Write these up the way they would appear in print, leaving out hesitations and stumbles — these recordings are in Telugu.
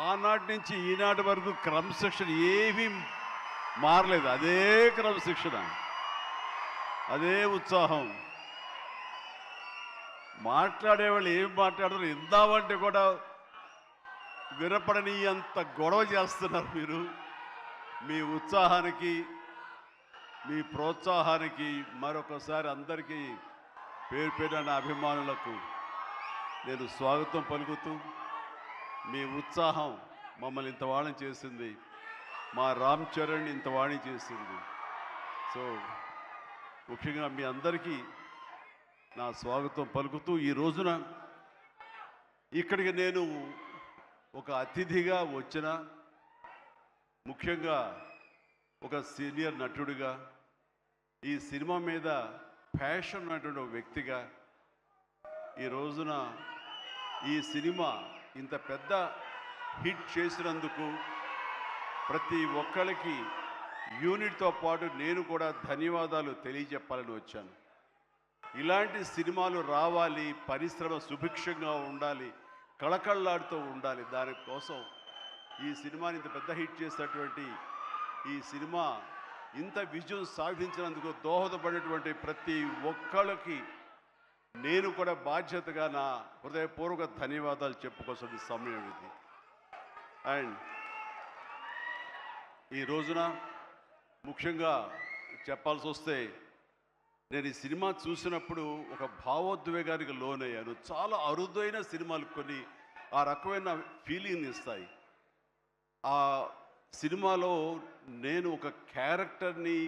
ఆనాటి నుంచి ఈనాటి వరకు క్రమశిక్షణ ఏమీ మారలేదు. అదే క్రమశిక్షణ, అదే ఉత్సాహం. మాట్లాడేవాళ్ళు ఏం మాట్లాడతారు ఇందామంటే కూడా వినపడని అంత గొడవ చేస్తున్నారు మీరు. మీ ఉత్సాహానికి, మీ ప్రోత్సాహానికి మరొకసారి అందరికీ పేరు పేరున నా అభిమానులకు నేను స్వాగతం పలుకుతూ, మీ ఉత్సాహం మమ్మల్ని ఇంత వాణి చేసింది, మా రామ్ చరణ్ ఇంత వాణి చేసింది. సో ముఖ్యంగా మీ అందరికీ నా స్వాగతం పలుకుతూ, ఈ రోజున ఇక్కడికి నేను ఒక అతిథిగా వచ్చిన, ముఖ్యంగా ఒక సీనియర్ నటుడిగా, ఈ సినిమా మీద ప్యాషన్ ఉన్నటువంటి ఒక వ్యక్తిగా, ఈ రోజున ఈ సినిమా ఇంత పెద్ద హిట్ చేసినందుకు ప్రతి ఒక్కరికి యూనిట్తో పాటు నేను కూడా ధన్యవాదాలు తెలియజెప్పాలని వచ్చాను. ఇలాంటి సినిమాలు రావాలి, పరిశ్రమ సుభిక్షంగా ఉండాలి, కళకళలాడుతూ ఉండాలి. దానికోసం ఈ సినిమాని ఇంత పెద్ద హిట్ చేసినటువంటి ఈ సినిమా ఇంత విజయం సాధించినందుకు దోహదపడినటువంటి ప్రతి ఒక్కరికి నేను కూడా బాధ్యతగా నా హృదయపూర్వక ధన్యవాదాలు చెప్పుకోవాల్సిన సమయం ఇది. అండ్ ఈ రోజున ముఖ్యంగా చెప్పాల్సి వస్తే, నేను ఈ సినిమా చూసినప్పుడు ఒక భావోద్వేగానికి లోనయ్యాను. చాలా అరుదైన సినిమాలు కొన్ని ఆ రకమైన ఫీలింగ్ ఇస్తాయి. ఆ సినిమాలో నేను ఒక క్యారెక్టర్ని,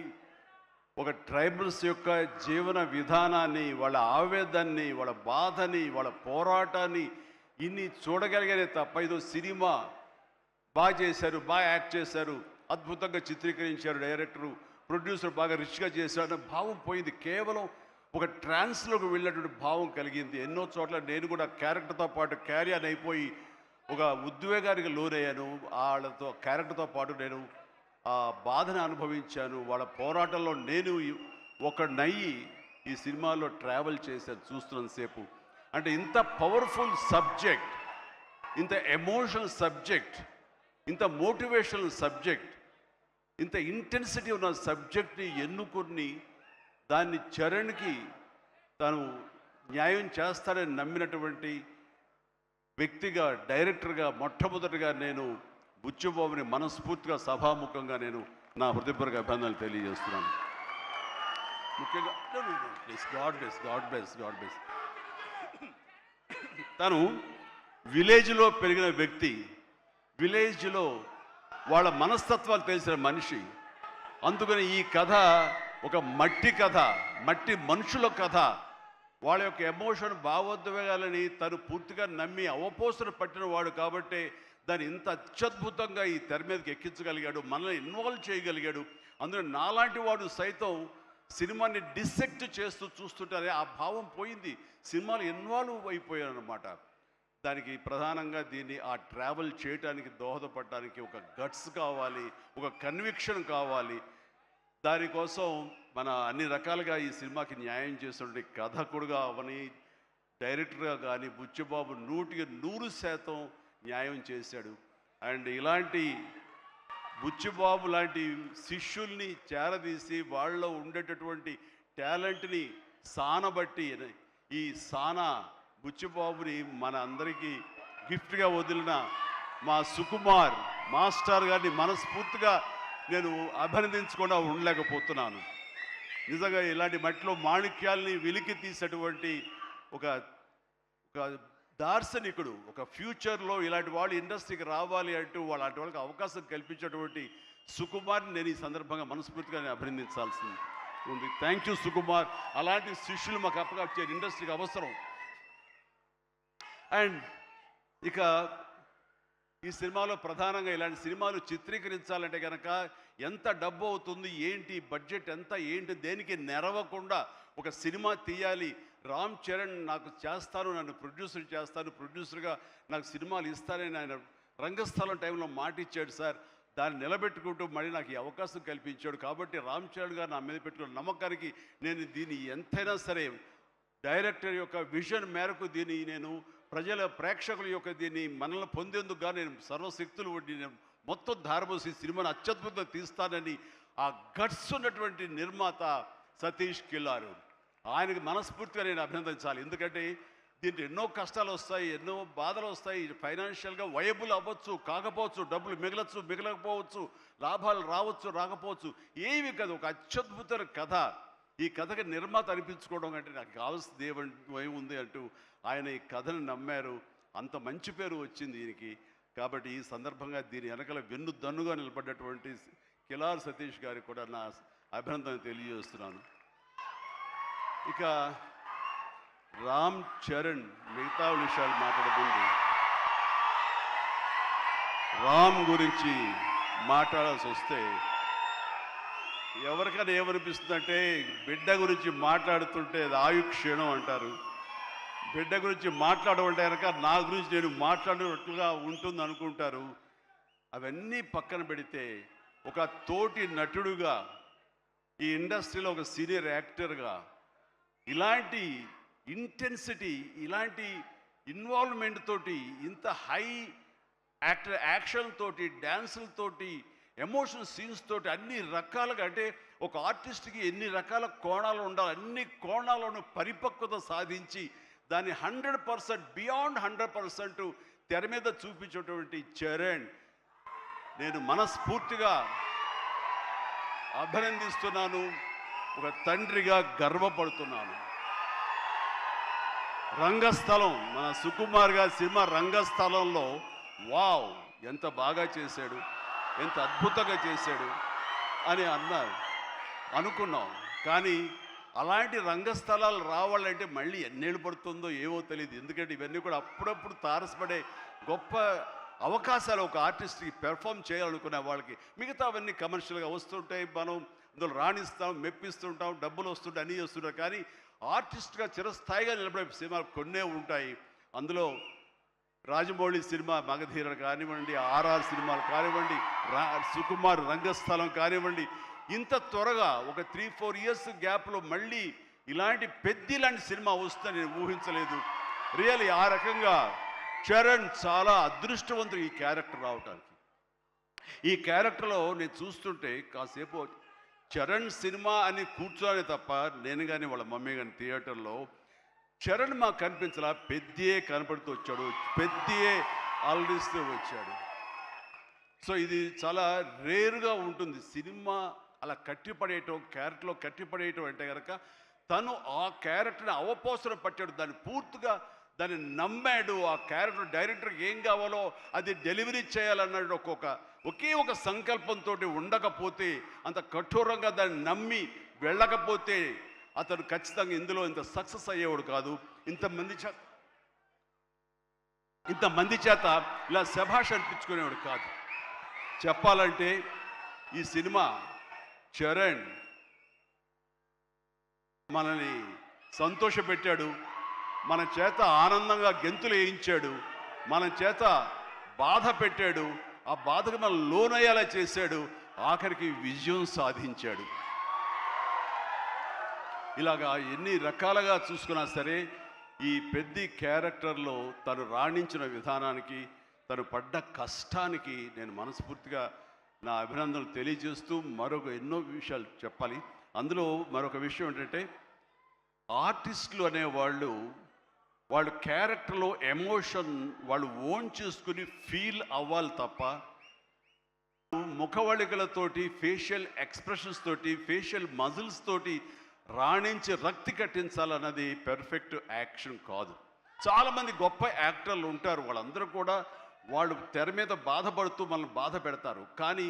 ఒక ట్రైబల్స్ యొక్క జీవన విధానాన్ని, వాళ్ళ ఆవేదాన్ని, వాళ్ళ బాధని, వాళ్ళ పోరాటాన్ని ఇన్ని చూడగలిగానే తప్ప ఇదో సినిమా బాగా చేశారు, బాగా యాక్ట్ చేశారు, అద్భుతంగా చిత్రీకరించారు డైరెక్టరు, ప్రొడ్యూసర్ బాగా రిచ్గా చేశారు అన్న భావం పోయింది. కేవలం ఒక ట్రాన్స్లోకి వెళ్ళినటువంటి భావం కలిగింది. ఎన్నో చోట్ల నేను కూడా క్యారెక్టర్తో పాటు క్యారియర్ అయిపోయి ఒక ఉద్వేగానికి లోనయ్యాను. వాళ్ళతో క్యారెక్టర్తో పాటు నేను ఆ బాధను అనుభవించాను. వాళ్ళ పోరాటంలో నేను ఒకనయ్యి ఈ సినిమాలో ట్రావెల్ చేశాను చూస్తున్నంతసేపు. అంటే ఇంత పవర్ఫుల్ సబ్జెక్ట్, ఇంత ఎమోషనల్ సబ్జెక్ట్, ఇంత మోటివేషనల్ సబ్జెక్ట్, ఇంత ఇంటెన్సిటీ ఉన్న సబ్జెక్ట్ని ఎన్నుకొని దాన్ని చరణ్కి తను న్యాయం చేస్తాడని నమ్మినటువంటి వ్యక్తిగా, డైరెక్టర్గా మొట్టమొదటిగా నేను బుచ్చిబాబుని మనస్ఫూర్తిగా సభాముఖంగా నేను నా హృదయపూర్వక అభినందనలు తెలియజేస్తున్నాను. ముఖ్యంగా గాడ్ బ్లెస్. తను విలేజ్లో పెరిగిన వ్యక్తి, విలేజ్లో వాళ్ళ మనస్తత్వాలు తెలిసిన మనిషి. అందుకని ఈ కథ ఒక మట్టి కథ, మట్టి మనుషుల కథ. వాళ్ళ యొక్క ఎమోషన్, భావోద్వేగాలని తను పూర్తిగా నమ్మి అవపోసన పట్టిన వాడు కాబట్టి దాన్ని ఇంత అత్యద్భుతంగా ఈ తెర మీదకి ఎక్కించగలిగాడు, మనల్ని ఇన్వాల్వ్ చేయగలిగాడు. అందులో నాలాంటి వాడు సైతం సినిమాని డిసెక్ట్ చేస్తూ చూస్తుంటారే ఆ భావం పోయింది. సినిమాలు ఇన్వాల్వ్ అయిపోయాను అనమాట. దానికి ప్రధానంగా దీన్ని ఆ ట్రావెల్ చేయడానికి దోహదపడడానికి ఒక గట్స్ కావాలి, ఒక కన్విక్షన్ కావాలి. దానికోసం మన అన్ని రకాలుగా ఈ సినిమాకి న్యాయం చేసినటువంటి కథకుడుగా అవని, డైరెక్టర్గా కానీ బుచ్చిబాబు 100% న్యాయం చేశాడు. అండ్ ఇలాంటి బుచ్చిబాబు లాంటి శిష్యుల్ని చేరదీసి వాళ్ళలో ఉండేటటువంటి టాలెంట్ని సానబట్టి ఈ సానా బుచ్చిబాబుని మన అందరికీ గిఫ్ట్గా వదిలిన మా సుకుమార్ మాస్టర్ గారిని మనస్ఫూర్తిగా నేను అభినందించకుండా ఉండలేకపోతున్నాను. నిజంగా ఇలాంటి మట్టిలో మాణిక్యాల్ని వెలికి తీసేటువంటి ఒక దార్శనికుడు, ఒక ఫ్యూచర్లో ఇలాంటి వాళ్ళు ఇండస్ట్రీకి రావాలి అంటూ అలాంటి వాళ్ళకి అవకాశం కల్పించేటువంటి సుకుమార్ని నేను ఈ సందర్భంగా మనస్ఫూర్తిగా నేను అభినందించాల్సి ఉంది. Thank you Sukumar. అలాంటి శిష్యులు మాకు అప్పగా ఇండస్ట్రీకి అవసరం. అండ్ ఇక ఈ సినిమాలో ప్రధానంగా ఇలాంటి సినిమాలు చిత్రీకరించాలంటే కనుక ఎంత డబ్బు అవుతుంది, ఏంటి బడ్జెట్ ఎంత, ఏంటి, దేనికి నెరవకుండా ఒక సినిమా తీయాలి. రామ్ చరణ్ నాకు చేస్తాను, నన్ను ప్రొడ్యూసర్ చేస్తాను, ప్రొడ్యూసర్గా నాకు సినిమాలు ఇస్తానని ఆయన రంగస్థలం టైంలో మాట ఇచ్చాడు సార్. దాన్ని నిలబెట్టుకుంటూ మళ్ళీ నాకు ఈ అవకాశం కల్పించాడు. కాబట్టి రామ్ చరణ్ గారు నా మీద పెట్టుకున్న నమ్మకానికి నేను దీన్ని ఎంతైనా సరే డైరెక్టర్ యొక్క విజన్ మేరకు దీన్ని నేను ప్రజల ప్రేక్షకుల యొక్క దీన్ని మనల్ని పొందేందుకు కానీ నేను సర్వశక్తులు వడ్డీ నేను మొత్తం ధారపోసి సినిమాను అత్యద్భుతంగా తీస్తానని ఆ గట్స్ ఉన్నటువంటి నిర్మాత సతీష్ కిల్లారు. ఆయనకి మనస్ఫూర్తిగా నేను అభినందించాలి. ఎందుకంటే దీంట్లో ఎన్నో కష్టాలు వస్తాయి, ఎన్నో బాధలు వస్తాయి. ఫైనాన్షియల్గా వయబుల్ అవ్వచ్చు, కాకపోవచ్చు, డబ్బులు మిగలచ్చు, మిగలకపోవచ్చు, లాభాలు రావచ్చు, రాకపోవచ్చు, ఏమి కాదు. ఒక అత్యద్భుతమైన కథ. ఈ కథకి నిర్మాత అనిపించుకోవడం అంటే నాకు కావాల్సింది ఏముంది అంటూ ఆయన ఈ కథను నమ్మారు. అంత మంచి పేరు వచ్చింది దీనికి. కాబట్టి ఈ సందర్భంగా దీని వెనకల వెన్నుదన్నుగా నిలబడ్డటువంటి కిలార్ సతీష్ గారికి కూడా నా అభినందన తెలియజేస్తున్నాను. ఇక రామ్ చరణ్ మిగతా విషయాలు మాట్లాడబోండి. రామ్ గురించి మాట్లాడాల్సి వస్తే ఎవరికైనా ఏమనిపిస్తుందంటే బిడ్డ గురించి మాట్లాడుతుంటే అది ఆయుక్షీణం అంటారు. బిడ్డ గురించి మాట్లాడమంటే కనుక నా గురించి నేను మాట్లాడినట్లుగా ఉంటుంది అనుకుంటారు. అవన్నీ పక్కన పెడితే ఒక తోటి నటుడుగా ఈ ఇండస్ట్రీలో ఒక సీనియర్ యాక్టర్గా ఇలాంటి ఇంటెన్సిటీ, ఇలాంటి ఇన్వాల్వ్మెంట్ తోటి, ఇంత హై యాక్షన్ తోటి, డ్యాన్సులతోటి, ఎమోషనల్ సీన్స్ తోటి అన్ని రకాలుగా, అంటే ఒక ఆర్టిస్ట్కి ఎన్ని రకాల కోణాలు ఉండాలి, అన్ని కోణాలను పరిపక్వత సాధించి దాన్ని 100% బియాండ్ 100% తెర మీద చూపించేటువంటి చరణ్ నేను మనస్ఫూర్తిగా అభినందిస్తున్నాను. ఒక తండ్రిగా గర్వపడుతున్నాను. రంగస్థలం, మన సుకుమార్ గారి సినిమా రంగస్థలంలో వావ్ ఎంత బాగా చేశాడు, ఎంత అద్భుతంగా చేశాడు అని అనుకున్నాం. కానీ అలాంటి రంగస్థలాలు రావాలంటే మళ్ళీ ఎన్నేళ్ళు పడుతుందో ఏమో తెలియదు. ఎందుకంటే ఇవన్నీ కూడా అప్పుడప్పుడు తారసపడే గొప్ప అవకాశాలు ఒక ఆర్టిస్ట్కి పెర్ఫామ్ చేయాలనుకునే వాళ్ళకి. మిగతా అవన్నీ కమర్షియల్గా వస్తుంటాయి, మనం అందులో రాణిస్తాం, మెప్పిస్తుంటాం, డబ్బులు వస్తుంటాయి, అన్నీ వస్తుంటాయి. కానీ ఆర్టిస్ట్గా చిరస్థాయిగా నిలబడే సినిమాలు కొన్నే ఉంటాయి. అందులో రాజమౌళి సినిమా మగధీర కానివ్వండి, ఆర్ఆర్ సినిమాలు కానివ్వండి, సుకుమార్ రంగస్థలం కానివ్వండి, ఇంత త్వరగా ఒక 3-4 ఇయర్స్ గ్యాప్లో మళ్ళీ ఇలాంటి లాంటి సినిమా వస్తుందని నేను ఊహించలేదు. రియల్లీ ఆ రకంగా చరణ్ చాలా అదృష్టవంతుడు ఈ క్యారెక్టర్ రావటానికి. ఈ క్యారెక్టర్లో నేను చూస్తుంటే కాసేపు చరణ్ సినిమా అని కూర్చోనే తప్ప నేను కానీ వాళ్ళ మమ్మీ కానీ థియేటర్లో చరణ్ మాకు కనిపించలా, పెద్దే కనపడుతూ వచ్చాడు, పెద్దే ఆలరిస్తూ వచ్చాడు. సో ఇది చాలా రేరుగా ఉంటుంది. సినిమా అలా కట్టిపడేయటం, క్యారెక్టర్లో కట్టిపడేయటం అంటే కనుక తను ఆ క్యారెక్టర్ని అవపోసన పట్టాడు, దాన్ని పూర్తిగా దాన్ని నమ్మాడు. ఆ క్యారెక్టర్ డైరెక్టర్కి ఏం కావాలో అది డెలివరీ చేయాలన్నాడు. ఒకే ఒక సంకల్పంతో ఉండకపోతే, అంత కఠోరంగా దాన్ని నమ్మి వెళ్ళకపోతే అతను ఖచ్చితంగా ఇందులో ఇంత సక్సెస్ అయ్యేవాడు కాదు. ఇంతమంది చేత ఇలా శభాష్ అనిపించుకునేవాడు కాదు. చెప్పాలంటే ఈ సినిమా చరణ్ మనల్ని సంతోషపెట్టాడు, మన చేత ఆనందంగా గెంతులు వేయించాడు, మన చేత బాధ పెట్టాడు, ఆ బాధకు మనం లోనయ్యేలా చేశాడు, ఆఖరికి విజయం సాధించాడు. ఇలాగా ఎన్ని రకాలుగా చూసుకున్నా సరే ఈ పెద్ద క్యారెక్టర్లో తను రాణించిన విధానానికి, తను పడ్డ కష్టానికి నేను మనస్ఫూర్తిగా నా అభినందనలు తెలియజేస్తూ మరొక ఎన్నో విషయాలు చెప్పాలి. అందులో మరొక విషయం ఏంటంటే ఆర్టిస్టులు అనేవాళ్ళు వాళ్ళ క్యారెక్టర్లో ఎమోషన్ వాళ్ళు ఓన్ చేసుకుని ఫీల్ అవ్వాలి తప్ప ముఖవళికలతోటి, ఫేషియల్ ఎక్స్ప్రెషన్స్ తోటి, ఫేషియల్ మజిల్స్ తోటి రాణించి రక్తి కట్టించాలన్నది పెర్ఫెక్ట్ యాక్షన్ కాదు. చాలామంది గొప్ప యాక్టర్లు ఉంటారు, వాళ్ళందరూ కూడా వాళ్ళు తెర మీద బాధపడుతూ మనల్ని బాధ పెడతారు. కానీ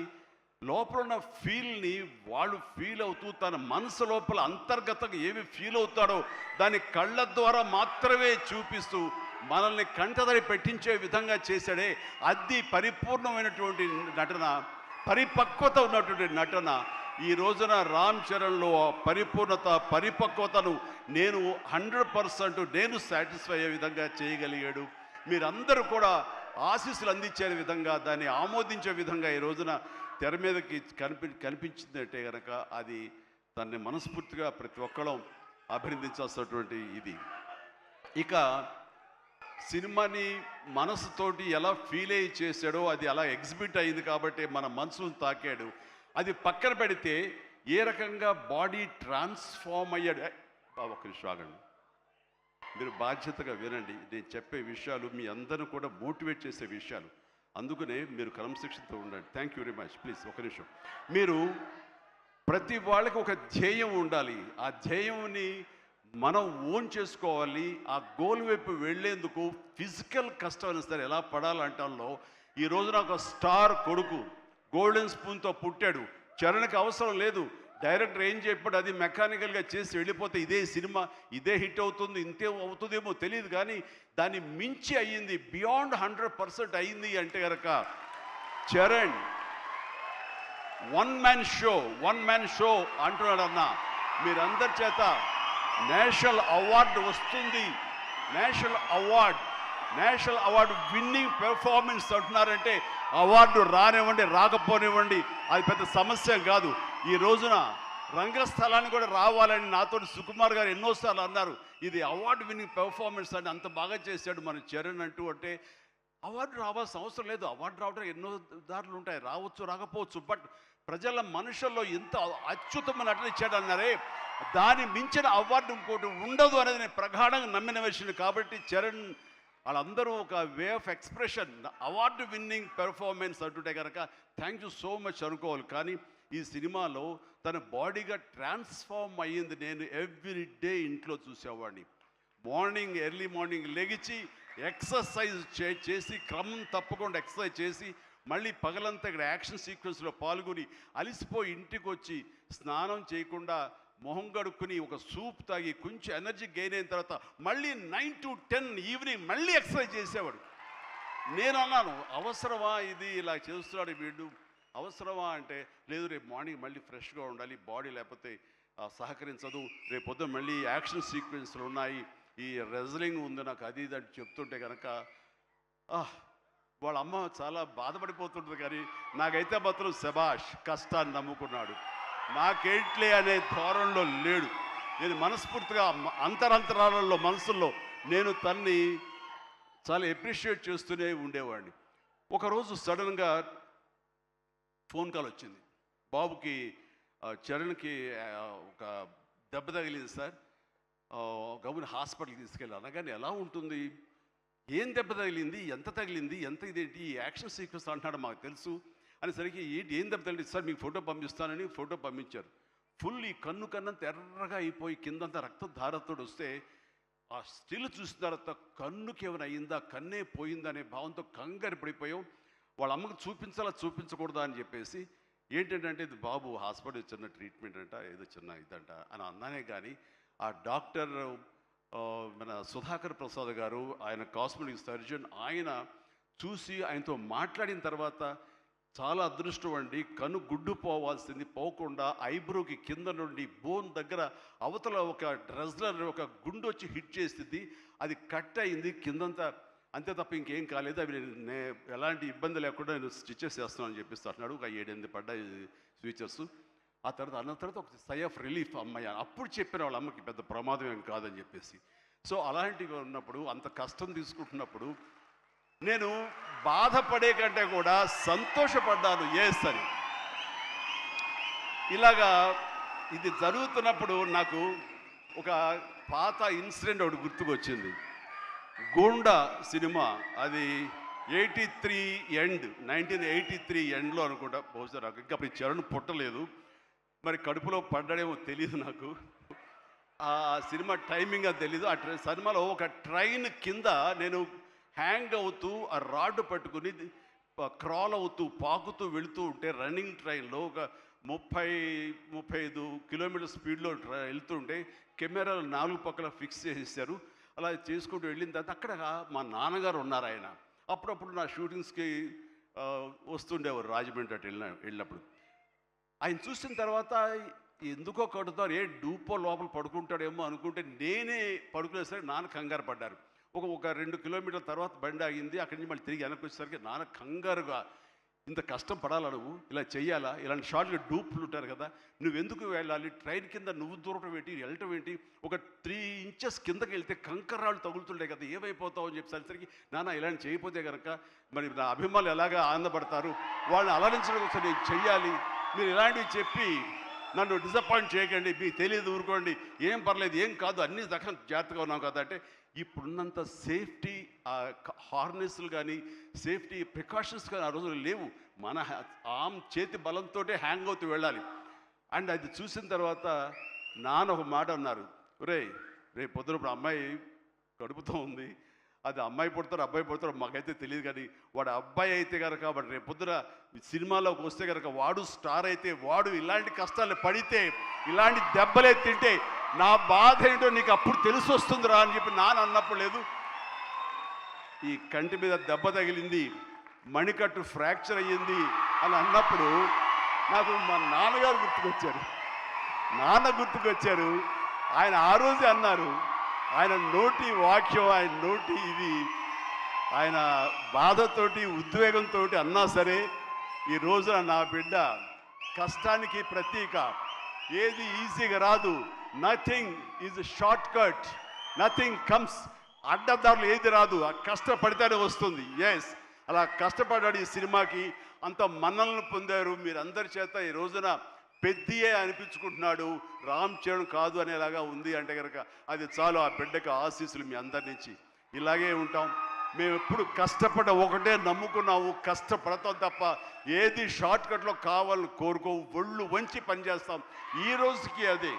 లోపల ఉన్న ఫీల్ని వాళ్ళు ఫీల్ అవుతూ తన మనసు లోపల అంతర్గతంగా ఏమి ఫీల్ అవుతాడో దాని కళ్ళ ద్వారా మాత్రమే చూపిస్తూ మనల్ని కంటదరి పెట్టించే విధంగా చేశాడే, అది పరిపూర్ణమైనటువంటి నటన, పరిపక్వత ఉన్నటువంటి నటన. ఈ రోజున రామ్ చరణ్లో పరిపూర్ణత, పరిపక్వతను నేను 100% నేను సాటిస్ఫై అయ్యే విధంగా చేయగలిగాడు. మీరందరూ కూడా ఆశీస్సులు అందించే విధంగా, దాన్ని ఆమోదించే విధంగా ఈ రోజున తెర మీదకి కనిపించిందంటే కనుక అది దాన్ని మనస్ఫూర్తిగా ప్రతి ఒక్కళ్ళం అభినందించాల్సినటువంటి ఇది. ఇక సినిమాని మనసుతోటి ఎలా ఫీల్ అయ్యి చేశాడో అది అలా ఎగ్జిబిట్ అయింది కాబట్టి మన మనసును తాకాడు. అది పక్కన పెడితే ఏ రకంగా బాడీ ట్రాన్స్ఫార్మ్ అయ్యాడు. ఒక్క నిమిషం ఆగండి, మీరు బాధ్యతగా వినండి. నేను చెప్పే విషయాలు మీ అందరూ కూడా మోటివేట్ చేసే విషయాలు, అందుకనే మీరు క్రమశిక్షణతో ఉండండి. Thank you very much. Please ఒక నిమిషం. మీరు ప్రతి వాళ్ళకి ఒక ధ్యేయం ఉండాలి. ఆ ధ్యేయంని మనం ఓన్ చేసుకోవాలి. ఆ గోల్ వైపు వెళ్ళేందుకు ఫిజికల్ కష్టం అయినా సరే ఎలా పడాలంటాలో, ఈ రోజున ఒక స్టార్ కొడుకు గోల్డెన్ స్పూన్తో పుట్టాడు. చరణ్కి అవసరం లేదు, డైరెక్టర్ ఏం చెప్పాడు అది మెకానికల్గా చేసి వెళ్ళిపోతే ఇదే సినిమా ఇదే హిట్ అవుతుంది, ఇంతే అవుతుందేమో తెలియదు, కానీ దాన్ని మించి అయ్యింది. బియాండ్ 100% అయింది అంటే కనుక చరణ్ వన్ మ్యాన్ షో అంటున్నాడన్న. మీరందరి చేత నేషనల్ అవార్డు వస్తుంది. నేషనల్ అవార్డు విన్నింగ్ పెర్ఫార్మెన్స్ అంటున్నారంటే అవార్డు రానివ్వండి రాకపోనివ్వండి అది పెద్ద సమస్య కాదు. ఈ రోజున రంగస్థలాన్ని కూడా రావాలని నాతో సుకుమార్ గారు ఎన్నోసార్లు అన్నారు. ఇది అవార్డు విన్నింగ్ పెర్ఫార్మెన్స్ అని అంత బాగా చేశాడు మన చరణ్ అంటూ. అంటే అవార్డు రావాల్సిన అవసరం లేదు. అవార్డు రావడం ఎన్నో దారులు ఉంటాయి, రావచ్చు రాకపోవచ్చు. బట్ ప్రజల మనుషుల్లో ఎంత అత్యుత్తమ నటన ఇచ్చాడన్నారే, దాని మించిన అవార్డు ఇంకోటి ఉండదు అనేది నేను ప్రగాఢంగా నమ్మిన విషయం. కాబట్టి చరణ్ వాళ్ళందరూ ఒక way of expression award winning performance అంటుంటే కనుక థ్యాంక్ యూ సో మచ్ అనుకోవాలి. కానీ ఈ సినిమాలో తన బాడీగా ట్రాన్స్ఫార్మ్ అయ్యింది. నేను ఎవ్రీ డే ఇంట్లో చూసేవాడిని. ఎర్లీ మార్నింగ్ లెగిచి ఎక్సర్సైజ్ చేసి క్రమం తప్పకుండా ఎక్సర్సైజ్ చేసి మళ్ళీ పగలంతా ఇక్కడ యాక్షన్ సీక్వెన్స్లో పాల్గొని అలిసిపోయి ఇంటికి వచ్చి స్నానం చేయకుండా మొహం గడుక్కుని ఒక సూప్ తాగి కొంచెం ఎనర్జీ గెయిన్ అయిన తర్వాత మళ్ళీ 9 to 10 ఈవినింగ్ మళ్ళీ ఎక్సర్సైజ్ చేసేవాడు. నేను అన్నాను, అవసరమా ఇది ఇలా చేస్తున్నాడు వీడు, అవసరమా అంటే లేదు, రేపు మార్నింగ్ మళ్ళీ ఫ్రెష్గా ఉండాలి, బాడీ లేకపోతే సహకరించదు, రేపు పొద్దున మళ్ళీ యాక్షన్ సీక్వెన్స్లు ఉన్నాయి, ఈ రెజ్లింగ్ ఉంది నాకు అది ఇది అని చెప్తుంటే కనుక వాళ్ళ అమ్మ చాలా బాధపడిపోతుంటుంది. కానీ నాకైతే మాత్రం శబాష్, కష్టాన్ని నమ్ముకున్నాడు, నాకేంట్లే అనే ధోరణిలో లేడు. నేను మనస్ఫూర్తిగా అంతరాలలో మనసుల్లో నేను తన్ని చాలా ఎప్రిషియేట్ చేస్తూనే ఉండేవాడిని. ఒకరోజు సడన్గా ఫోన్ కాల్ వచ్చింది. బాబుకి చరణ్కి ఒక దెబ్బ తగిలింది సార్, గబుని హాస్పిటల్కి తీసుకెళ్ళి. అనగానే ఎలా ఉంటుంది, ఏం దెబ్బ తగిలింది, ఎంత తగిలింది, ఎంత ఇదేంటి, ఈ యాక్షన్ సీక్వెన్స్ అంటున్నాడు మాకు తెలుసు అనేసరికి ఏం దెబ్బ తగిలింది సార్, మీకు ఫోటో పంపిస్తానని ఫోటో పంపించారు. ఫుల్ ఈ కన్ను కన్నంత ఎర్రగా అయిపోయి కిందంతా రక్తధారతో వస్తే ఆ స్టిల్ చూసిన తర్వాత కన్నుకి ఏమైనా అయిందా, కన్నే పోయిందా అనే భావంతో కంగారు పడిపోయాం. వాళ్ళ అమ్మకు చూపించకూడదా అని చెప్పేసి ఏంటంటే ఇది బాబు హాస్పిటల్ చిన్న ట్రీట్మెంట్ అంట, ఏదో చిన్న ఇదంట అని అన్నానే. కానీ ఆ డాక్టర్ మన సుధాకర్ ప్రసాద్ గారు, ఆయన కాస్మెటిక్ సర్జన్, ఆయన చూసి ఆయనతో మాట్లాడిన తర్వాత చాలా అదృష్టం అండి, కన్ను గుడ్డు పోవాల్సింది పోకుండా ఐబ్రోకి కింద నుండి బోన్ దగ్గర అవతల ఒక డ్రెస్లర్ ఒక గుండు వచ్చి హిట్ చేసింది, అది కట్ అయింది కిందంతా, అంతే తప్ప ఇంకేం కాలేదు, అవి ఎలాంటి ఇబ్బంది లేకుండా నేను స్టిచెస్ చేస్తున్నాను అని చెప్పేసి అంటున్నాడు. ఒక 7-8 పడ్డాయి స్విచెస్. ఆ తర్వాత అన్న తర్వాత ఒక సై ఆఫ్ రిలీఫ్ అమ్మాయి అప్పుడు చెప్పిన వాళ్ళ అమ్మకి పెద్ద ప్రమాదం ఏం కాదని చెప్పేసి. సో అలాంటివి ఉన్నప్పుడు, అంత కష్టం తీసుకుంటున్నప్పుడు నేను బాధపడే కంటే కూడా సంతోషపడ్డాను ఎస్ అని. ఇలాగా ఇది జరుగుతున్నప్పుడు నాకు ఒక పాత ఇన్సిడెంట్ ఒకటి గుర్తుకొచ్చింది. గూండా సినిమా, అది 1983 ఎండ్లో అనుకుంటా, బహుశా నాకు ఇంకా అప్పుడు చరణ్ పుట్టలేదు, మరి కడుపులో పడ్డాడేమో తెలియదు నాకు, ఆ సినిమా టైమింగ్ అది తెలీదు. ఆ సినిమాలో ఒక ట్రైన్ కింద నేను హ్యాంగ్ అవుతూ ఆ రాడ్డు పట్టుకుని క్రాల్ అవుతూ పాకుతూ వెళుతూ ఉంటే, రన్నింగ్ ట్రైన్లో ఒక 30-35 కిలోమీటర్ స్పీడ్లో వెళ్తుంటే కెమెరాలు 4 పక్కల ఫిక్స్ చేసేసారు. అలా చేసుకుంటూ వెళ్ళిన తర్వాత అక్కడ మా నాన్నగారు ఉన్నారు. ఆయన అప్పుడప్పుడు నా షూటింగ్స్కి వస్తుండేవారు రాజమండ్రి అటు వెళ్ళినప్పుడు. ఆయన చూసిన తర్వాత ఎందుకో కడుతారు, డూపో లోపల పడుకుంటాడేమో అనుకుంటే నేనే పడుకునేసరికి నాన్న కంగారు పడ్డారు. ఒక 2 కిలోమీటర్ల తర్వాత బండి ఆగింది. అక్కడి నుంచి మళ్ళీ తిరిగి వెనక్కి వచ్చేసరికి నాన్న కంగారుగా ఇంత కష్టం పడాలా, నువ్వు ఇలా చెయ్యాలా, ఇలాంటి షార్ట్లు డూప్లు ఉంటారు కదా, నువ్వెందుకు వెళ్ళాలి, ట్రైన్ కింద నువ్వు దూరటం ఏంటి, వెళ్ళటం ఏంటి, ఒక 3 ఇంచెస్ కిందకి వెళ్తే కంకర్రాళ్ళు తగులుతుంటాయి కదా, ఏమైపోతావు అని చెప్పేసరికి, నాన్న ఇలాంటి చేయకపోతే కనుక మరి నా అభిమానులు ఎలాగా ఆనందపడతారు, వాళ్ళని అలరించడం కోసం నేను చెయ్యాలి, మీరు ఇలాంటివి చెప్పి నన్ను డిసప్పాయింట్ చేయకండి, మీకు తెలియదు, ఊరుకోండి, ఏం పర్లేదు, ఏం కాదు, అన్ని రకం జాగ్రత్తగా ఉన్నాం కదా అంటే, ఇప్పుడున్నంత సేఫ్టీ హార్నెస్లు కానీ సేఫ్టీ ప్రికాషన్స్ కానీ ఆ రోజులు లేవు. మన చేతి బలంతో హ్యాంగ్ అవుతూ వెళ్ళాలి. అండ్ అది చూసిన తర్వాత నాన్న ఒక మాట అన్నారు, రేపు పొద్దున ఇప్పుడు అమ్మాయి కడుపుతో ఉంది, అది అమ్మాయి పుడతారు అబ్బాయి పుడతారు మాకైతే తెలియదు, కానీ వాడు అబ్బాయి అయితే కనుక వాడు రేపు పొద్దున సినిమాలోకి వస్తే కనుక వాడు స్టార్ అయితే, వాడు ఇలాంటి కష్టాలు పడితే, ఇలాంటి దెబ్బలే తింటే నా బాధ ఏంటో నీకు అప్పుడు తెలిసి వస్తుందిరా అని చెప్పి నాన్న అన్నప్పుడు లేదు, ఈ కంటి మీద దెబ్బ తగిలింది, మణికట్టు ఫ్రాక్చర్ అయ్యింది అని అన్నప్పుడు నాకు మా నాన్నగారు గుర్తుకొచ్చారు. ఆయన ఆ రోజే అన్నారు, ఆయన నోటి వాక్యం, ఆయన నోటి ఇది, ఆయన బాధతోటి ఉద్వేగంతో అన్నా సరే, ఈ రోజున నా బిడ్డ కష్టానికి ప్రతీక, ఏది ఈజీగా రాదు, nothing is short cut, nothing comes, అడ్డదారులు ఏది రాదు, ఆ కష్టపడితేనే వస్తుంది. ఎస్, అలా కష్టపడ్డాడు, ఈ సినిమాకి అంత మన్నలను పొందారు మీరందరి చేత. ఈ రోజున పెద్దియే అనిపించుకుంటున్నాడు, రామ్ చరణ్ కాదు అనేలాగా ఉంది అంటే కనుక అది చాలు, ఆ బిడ్డకు ఆశీస్సులు మీ అందరి నుంచి. ఇలాగే ఉంటాం మేము, ఎప్పుడు కష్టపడ్డ ఒకటే నమ్ముకున్నాము, కష్టపడతాం తప్ప ఏది షార్ట్ కట్లో కావాలని కోరుకోవు, ఒళ్ళు వంచి పనిచేస్తాం. ఈ రోజుకి అదే,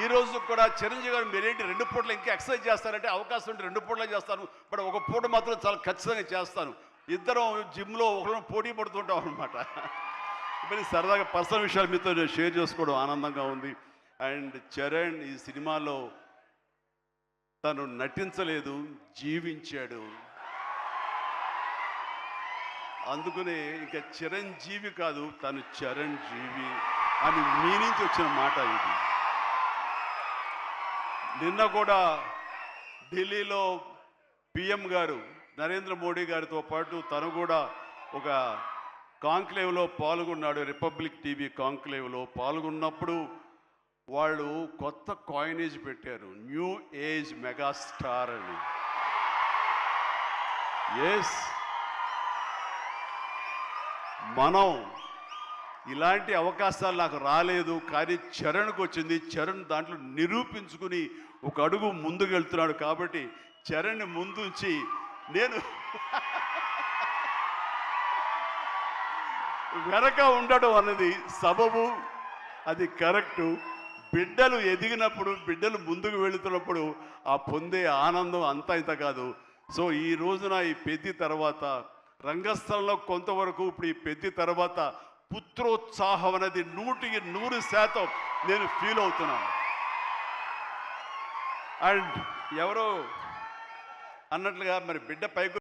ఈ రోజు కూడా చిరంజీవి గారు మీరేంటి 2 పూటలు ఇంకా ఎక్సర్సైజ్ చేస్తారంటే, అవకాశం ఉంటే 2 పూటలే చేస్తాను, బట్ ఒక పూట మాత్రం చాలా ఖచ్చితంగా చేస్తాను. ఇద్దరం జిమ్లో ఒకరు పోటీ పడుతుంటాం అనమాట. మరి సరదాగా పర్సనల్ విషయాలు మీతో నేను షేర్ చేసుకోవడం ఆనందంగా ఉంది. అండ్ చరణ్ ఈ సినిమాలో తను నటించలేదు, జీవించాడు. అందుకనే ఇంకా చిరంజీవి కాదు, తను చరణ్ జీవి అని మీ నుంచి వచ్చిన మాట ఇది. నిన్న కూడా ఢిల్లీలో పిఎం గారు నరేంద్ర మోడీ గారితో పాటు తను కూడా ఒక కాంక్లేవ్లో పాల్గొన్నాడు, రిపబ్లిక్ టీవీ కాంక్లేవ్లో పాల్గొన్నప్పుడు వాళ్ళు కొత్త కాయినేజ్ పెట్టారు, న్యూ ఏజ్ మెగాస్టార్ అని. ఎస్, మనం ఇలాంటి అవకాశాలు నాకు రాలేదు, కానీ చరణ్కి వచ్చింది. చరణ్ దాంట్లో నిరూపించుకుని ఒక అడుగు ముందుకు వెళ్తున్నాడు. కాబట్టి చరణ్ ముందుంచి నేను వెనక ఉండడం అన్నది సబబు, అది కరెక్టు. బిడ్డలు ఎదిగినప్పుడు, బిడ్డలు ముందుకు వెళుతున్నప్పుడు ఆ పొందే ఆనందం అంతా ఇంత కాదు. సో ఈ రోజున ఈ పెద్ది తర్వాత రంగస్థలంలో కొంతవరకు, ఇప్పుడు ఈ పెద్ది తర్వాత పుత్రోత్సాహం అనేది 100% నేను ఫీల్ అవుతున్నాను. అండ్ ఎవరో అన్నట్లుగా మరి బిడ్డ పైకి